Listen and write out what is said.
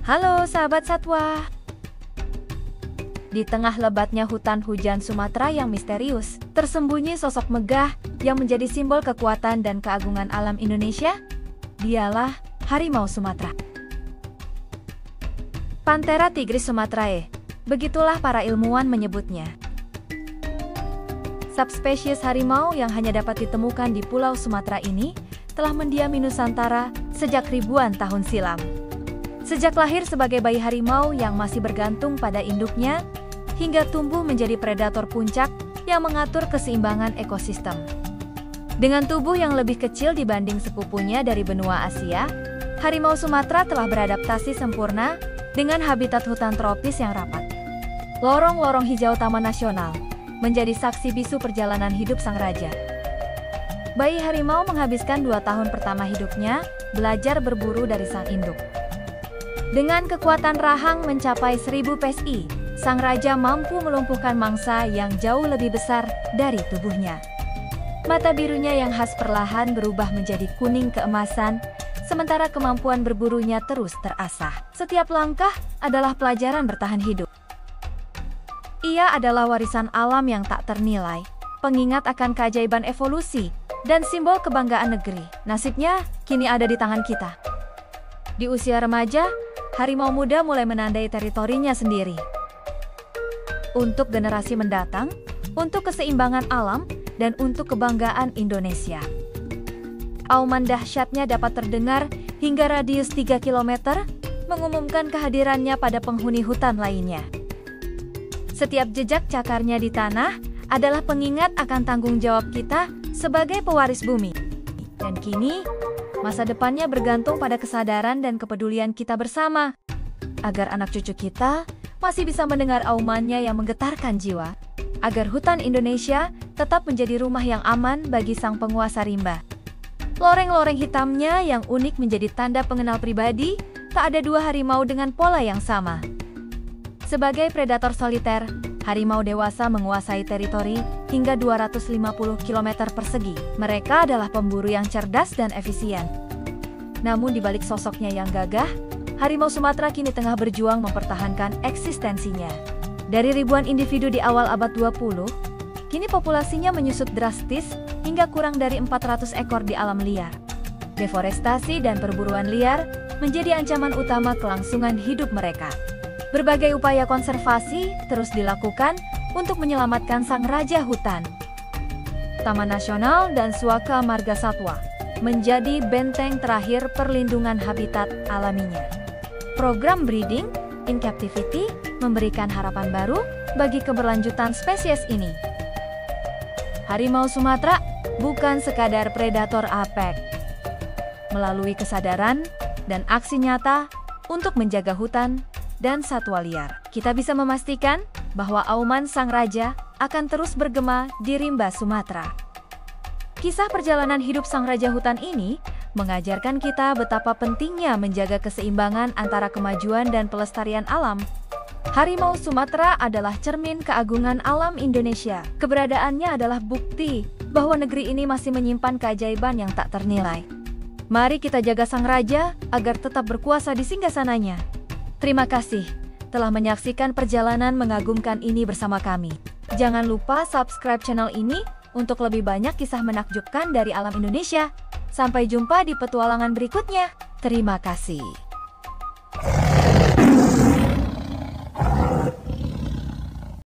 Halo sahabat satwa. Di tengah lebatnya hutan hujan Sumatera yang misterius, tersembunyi sosok megah yang menjadi simbol kekuatan dan keagungan alam Indonesia. Dialah harimau Sumatera. Panthera tigris sumatrae, begitulah para ilmuwan menyebutnya. Subspesies harimau yang hanya dapat ditemukan di Pulau Sumatera ini telah mendiami Nusantara sejak ribuan tahun silam. Sejak lahir sebagai bayi harimau yang masih bergantung pada induknya, hingga tumbuh menjadi predator puncak yang mengatur keseimbangan ekosistem. Dengan tubuh yang lebih kecil dibanding sepupunya dari benua Asia, harimau Sumatera telah beradaptasi sempurna dengan habitat hutan tropis yang rapat. Lorong-lorong hijau Taman Nasional menjadi saksi bisu perjalanan hidup sang raja. Bayi harimau menghabiskan 2 tahun pertama hidupnya belajar berburu dari sang induk. Dengan kekuatan rahang mencapai 1000 PSI, sang raja mampu melumpuhkan mangsa yang jauh lebih besar dari tubuhnya. Mata birunya yang khas perlahan berubah menjadi kuning keemasan, sementara kemampuan berburunya terus terasah. Setiap langkah adalah pelajaran bertahan hidup. Ia adalah warisan alam yang tak ternilai, pengingat akan keajaiban evolusi, dan simbol kebanggaan negeri. Nasibnya kini ada di tangan kita. Di usia remaja, harimau muda mulai menandai teritorinya sendiri. Untuk generasi mendatang, untuk keseimbangan alam, dan untuk kebanggaan Indonesia. Auman dahsyatnya dapat terdengar hingga radius 3 km, mengumumkan kehadirannya pada penghuni hutan lainnya. Setiap jejak cakarnya di tanah adalah pengingat akan tanggung jawab kita sebagai pewaris bumi. Dan kini, masa depannya bergantung pada kesadaran dan kepedulian kita bersama, agar anak cucu kita masih bisa mendengar aumannya yang menggetarkan jiwa, agar hutan Indonesia tetap menjadi rumah yang aman bagi sang penguasa rimba. Loreng-loreng hitamnya yang unik menjadi tanda pengenal pribadi, tak ada 2 harimau dengan pola yang sama. Sebagai predator soliter, harimau dewasa menguasai teritori hingga 250 km persegi. Mereka adalah pemburu yang cerdas dan efisien. Namun di balik sosoknya yang gagah, harimau Sumatera kini tengah berjuang mempertahankan eksistensinya. Dari ribuan individu di awal abad 20, kini populasinya menyusut drastis hingga kurang dari 400 ekor di alam liar. Deforestasi dan perburuan liar menjadi ancaman utama kelangsungan hidup mereka. Berbagai upaya konservasi terus dilakukan untuk menyelamatkan sang raja hutan. Taman Nasional dan Suaka Marga Satwa menjadi benteng terakhir perlindungan habitat alaminya. Program Breeding in Captivity memberikan harapan baru bagi keberlanjutan spesies ini. Harimau Sumatera bukan sekadar predator apek. Melalui kesadaran dan aksi nyata untuk menjaga hutan dan satwa liar, kita bisa memastikan bahwa auman sang raja akan terus bergema di rimba Sumatera. Kisah perjalanan hidup sang raja hutan ini mengajarkan kita betapa pentingnya menjaga keseimbangan antara kemajuan dan pelestarian alam. Harimau Sumatera adalah cermin keagungan alam Indonesia. Keberadaannya adalah bukti bahwa negeri ini masih menyimpan keajaiban yang tak ternilai. Mari kita jaga sang raja agar tetap berkuasa di singgasananya. Terima kasih telah menyaksikan perjalanan mengagumkan ini bersama kami. Jangan lupa subscribe channel ini untuk lebih banyak kisah menakjubkan dari alam Indonesia. Sampai jumpa di petualangan berikutnya. Terima kasih.